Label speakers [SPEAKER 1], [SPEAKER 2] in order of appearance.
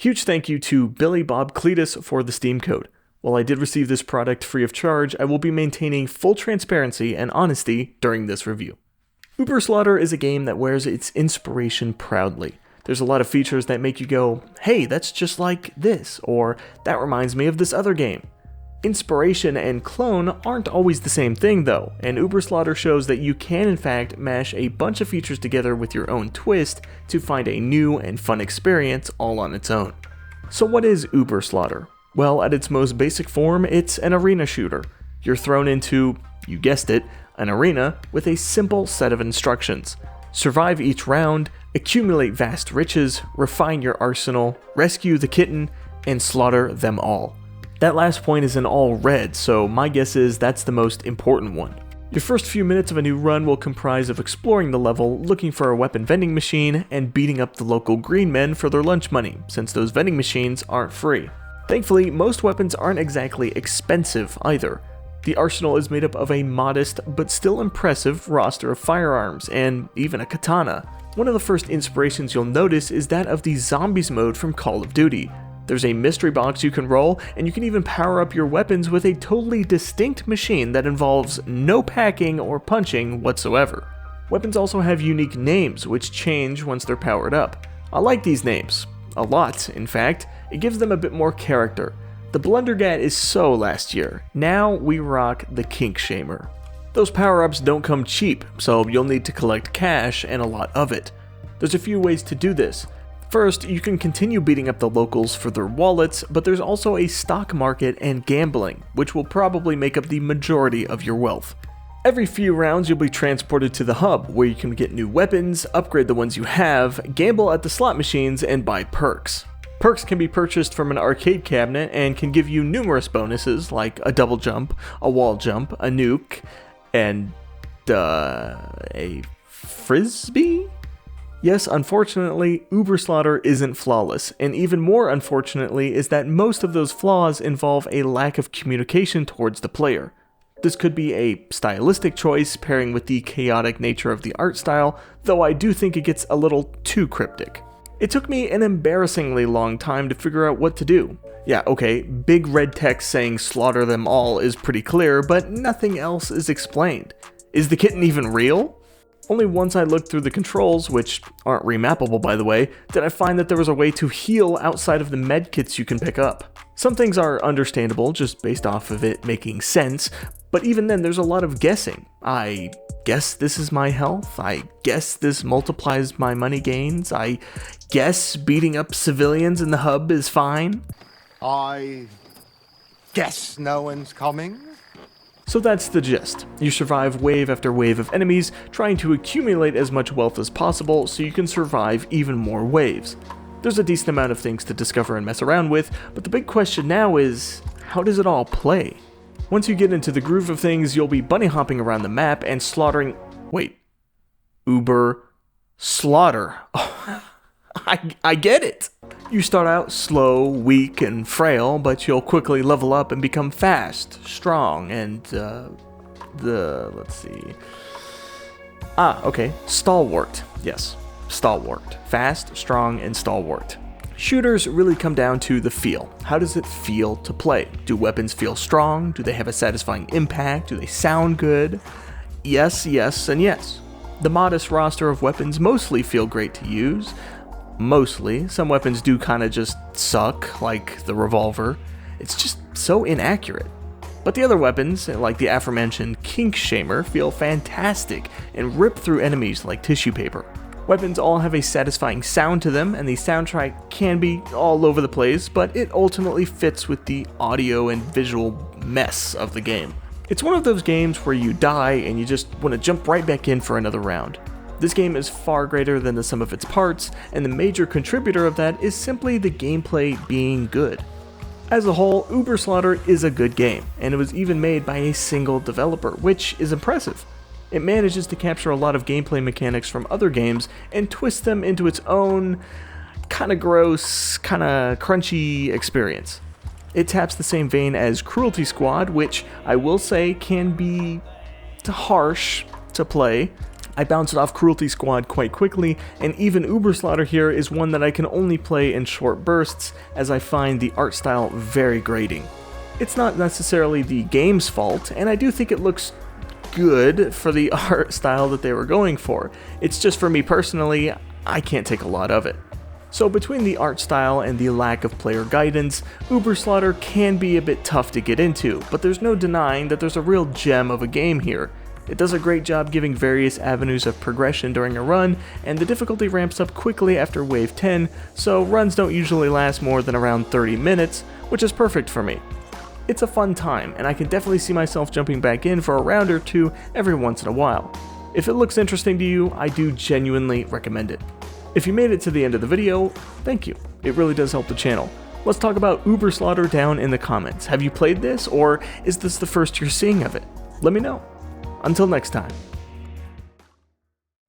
[SPEAKER 1] Huge thank you to BillyBobCletus for the Steam code. While I did receive this product free of charge, I will be maintaining full transparency and honesty during this review. Uberslaughter is a game that wears its inspiration proudly. There's a lot of features that make you go, hey, that's just like this, or that reminds me of this other game. Inspiration and clone aren't always the same thing though, and Uberslaughter shows that you can in fact mash a bunch of features together with your own twist to find a new and fun experience all on its own. So what is Uberslaughter? Well, at its most basic form, it's an arena shooter. You're thrown into, you guessed it, an arena with a simple set of instructions. Survive each round, accumulate vast riches, refine your arsenal, rescue the kitten, and slaughter them all. That last point is in all red, so my guess is that's the most important one. Your first few minutes of a new run will comprise of exploring the level, looking for a weapon vending machine, and beating up the local green men for their lunch money, since those vending machines aren't free. Thankfully, most weapons aren't exactly expensive either. The arsenal is made up of a modest but still impressive roster of firearms, and even a katana. One of the first inspirations you'll notice is that of the Zombies mode from Call of Duty. There's a mystery box you can roll, and you can even power up your weapons with a totally distinct machine that involves no packing or punching whatsoever. Weapons also have unique names, which change once they're powered up. I like these names. A lot, in fact. It gives them a bit more character. The Blundergat is so last year. Now we rock the Kink Shamer. Those power-ups don't come cheap, so you'll need to collect cash and a lot of it. There's a few ways to do this. First, you can continue beating up the locals for their wallets, but there's also a stock market and gambling, which will probably make up the majority of your wealth. Every few rounds you'll be transported to the hub, where you can get new weapons, upgrade the ones you have, gamble at the slot machines, and buy perks. Perks can be purchased from an arcade cabinet and can give you numerous bonuses like a double jump, a wall jump, a nuke, and a frisbee? Yes, unfortunately, Uberslaughter isn't flawless, and even more unfortunately is that most of those flaws involve a lack of communication towards the player. This could be a stylistic choice pairing with the chaotic nature of the art style, though I do think it gets a little too cryptic. It took me an embarrassingly long time to figure out what to do. Yeah, okay, big red text saying slaughter them all is pretty clear, but nothing else is explained. Is the kitten even real? Only once I looked through the controls, which aren't remappable by the way, did I find that there was a way to heal outside of the medkits you can pick up. Some things are understandable just based off of it making sense, but even then there's a lot of guessing. I guess this is my health, I guess this multiplies my money gains, I guess beating up civilians in the hub is fine.
[SPEAKER 2] I guess no one's coming.
[SPEAKER 1] So that's the gist. You survive wave after wave of enemies, trying to accumulate as much wealth as possible so you can survive even more waves. There's a decent amount of things to discover and mess around with, but the big question now is, how does it all play? Once you get into the groove of things, you'll be bunny hopping around the map and slaughtering... Wait. Uberslaughter. Oh, I get it! You start out slow, weak, and frail, but you'll quickly level up and become fast, strong, and, let's see... stalwart. Yes, stalwart. Fast, strong, and stalwart. Shooters really come down to the feel. How does it feel to play? Do weapons feel strong? Do they have a satisfying impact? Do they sound good? Yes, yes, and yes. The modest roster of weapons mostly feel great to use. Mostly. Some weapons do kinda just suck, like the revolver. It's just so inaccurate. But the other weapons, like the aforementioned Kink Shamer, feel fantastic and rip through enemies like tissue paper. Weapons all have a satisfying sound to them, and the soundtrack can be all over the place, but it ultimately fits with the audio and visual mess of the game. It's one of those games where you die and you just want to jump right back in for another round. This game is far greater than the sum of its parts, and the major contributor of that is simply the gameplay being good. As a whole, Uberslaughter is a good game, and it was even made by a single developer, which is impressive. It manages to capture a lot of gameplay mechanics from other games and twist them into its own kinda gross, kinda crunchy experience. It taps the same vein as Cruelty Squad, which I will say can be harsh to play. I bounced off Cruelty Squad quite quickly, and even Uberslaughter here is one that I can only play in short bursts, as I find the art style very grating. It's not necessarily the game's fault, and I do think it looks good for the art style that they were going for. It's just for me personally, I can't take a lot of it. So between the art style and the lack of player guidance, Uberslaughter can be a bit tough to get into, but there's no denying that there's a real gem of a game here. It does a great job giving various avenues of progression during a run, and the difficulty ramps up quickly after wave 10, so runs don't usually last more than around 30 minutes, which is perfect for me. It's a fun time, and I can definitely see myself jumping back in for a round or two every once in a while. If it looks interesting to you, I do genuinely recommend it. If you made it to the end of the video, thank you. It really does help the channel. Let's talk about Uberslaughter down in the comments. Have you played this, or is this the first you're seeing of it? Let me know. Until next time.